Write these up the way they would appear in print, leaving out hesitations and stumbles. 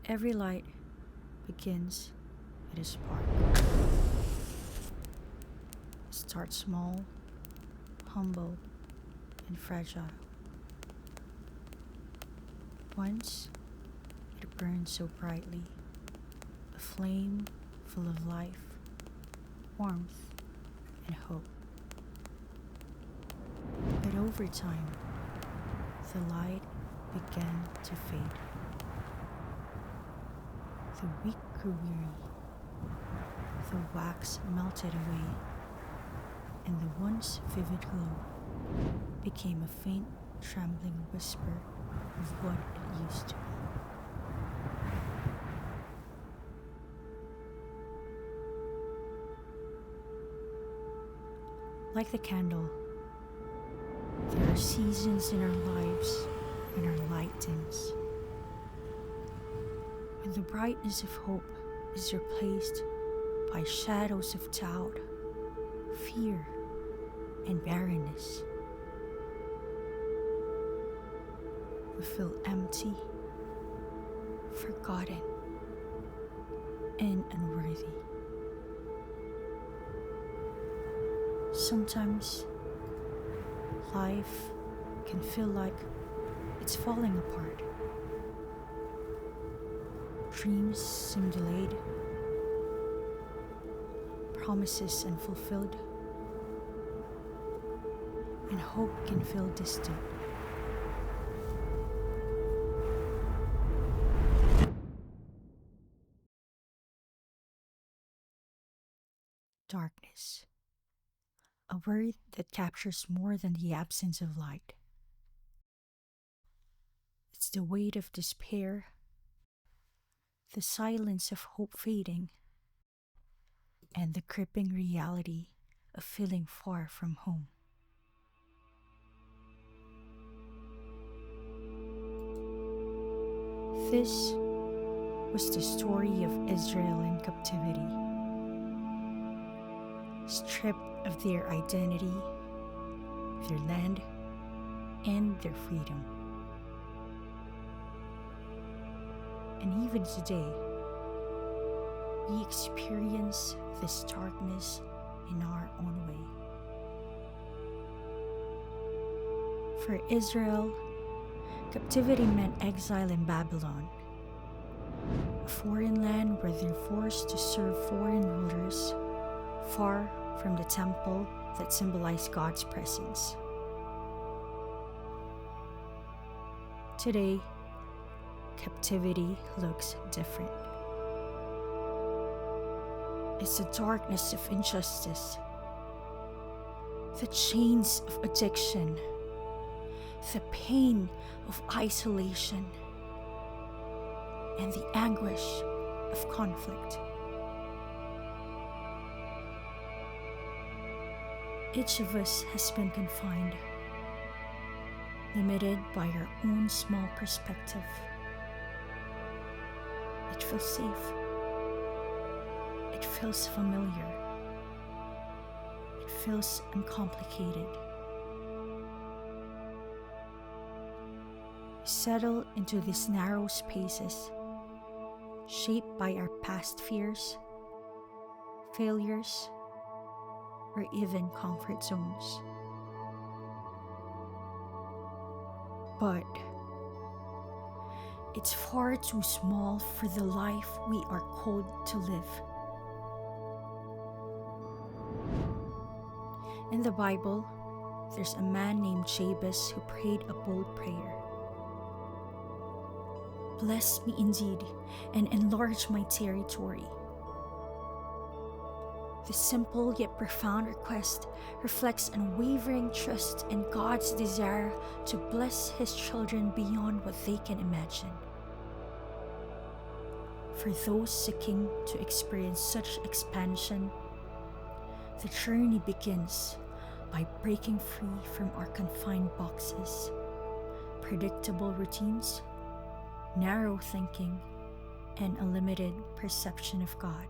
Every light begins with a spark. Start small, humble, and fragile. Once it burned so brightly, a flame full of life, warmth, and hope. But over time, the light began to fade. The wick grew weary, the wax melted away, and the once vivid glow became a faint, trembling whisper of what it used to be. Like the candle, there are seasons in our lives when our light dims. When the brightness of hope is replaced by shadows of doubt, fear, and barrenness. We feel empty, forgotten, and unworthy. Sometimes life can feel like it's falling apart. Dreams seem delayed, promises unfulfilled, and hope can feel distant. Darkness, a word that captures more than the absence of light. It's the weight of despair, the silence of hope fading, and the crippling reality of feeling far from home. This was the story of Israel in captivity, stripped of their identity, their land, and their freedom. And even today, we experience this darkness in our own way. For Israel, captivity meant exile in Babylon, a foreign land where they're forced to serve foreign rulers, far from the temple that symbolized God's presence. Today, captivity looks different. It's the darkness of injustice, the chains of addiction, the pain of isolation, and the anguish of conflict. Each of us has been confined, limited by our own small perspective. It feels safe. It feels familiar. It feels uncomplicated. We settle into these narrow spaces, shaped by our past fears, failures, or even comfort zones. But it's far too small for the life we are called to live. In the Bible, there's a man named Jabez who prayed a bold prayer. Bless me indeed and enlarge my territory. The simple yet profound request reflects unwavering trust in God's desire to bless His children beyond what they can imagine. For those seeking to experience such expansion, the journey begins by breaking free from our confined boxes, predictable routines, narrow thinking, and a limited perception of God.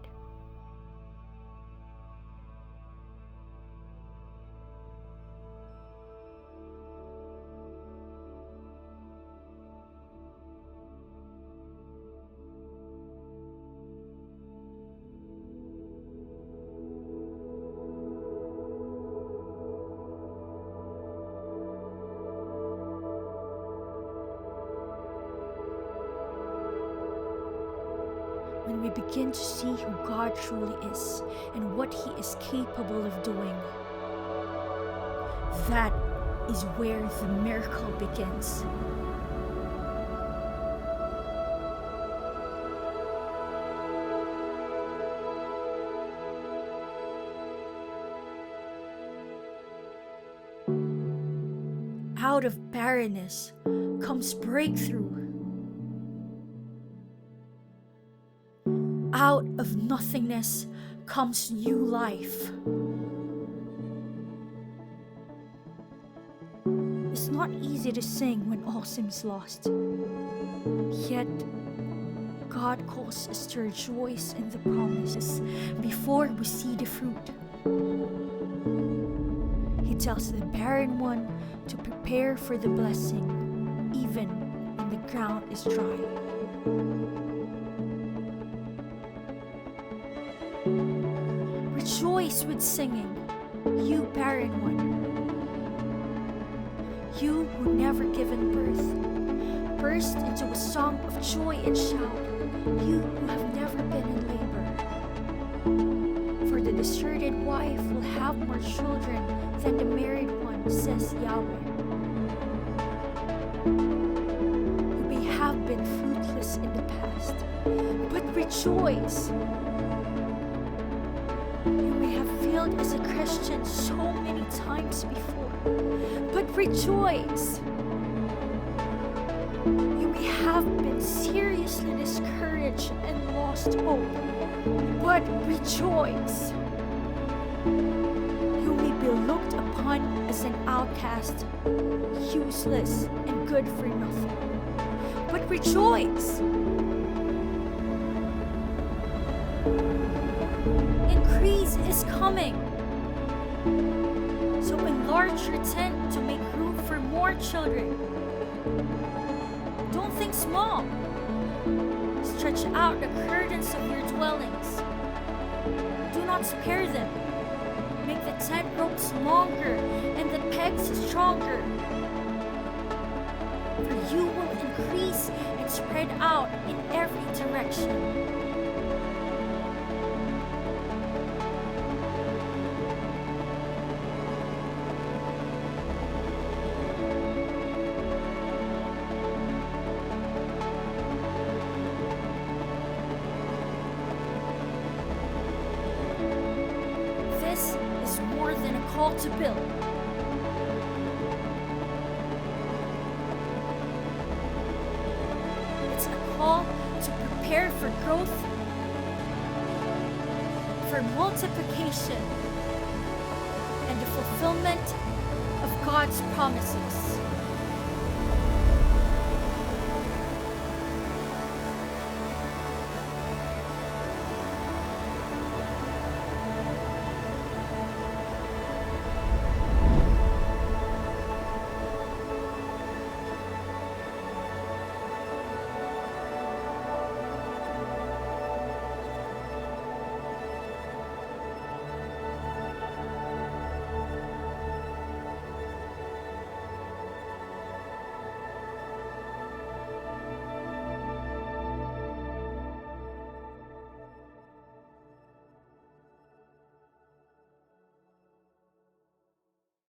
we begin to see who God truly is and what He is capable of doing. That is where the miracle begins. Out of barrenness comes breakthrough. Out of nothingness comes new life. It's not easy to sing when all seems lost. Yet, God calls us to rejoice in the promises before we see the fruit. He tells the barren one to prepare for the blessing, even when the ground is dry. Rejoice with singing, you barren one. You who never given birth, burst into a song of joy and shout, you who have never been in labor. For the deserted wife will have more children than the married one, says Yahweh. You may have been fruitless in the past, but rejoice. You may have failed as a Christian so many times before, but rejoice. You may have been seriously discouraged and lost hope, but rejoice. You may be looked upon as an outcast, useless and good for nothing, but rejoice. Increase is coming. So enlarge your tent to make room for more children. Don't think small. Stretch out the curtains of your dwellings. Do not spare them. Make the tent ropes longer and the pegs stronger. For you will increase and spread out in every direction. This is more than a call to build. It's a call to prepare for growth, for multiplication, and the fulfillment of God's promises.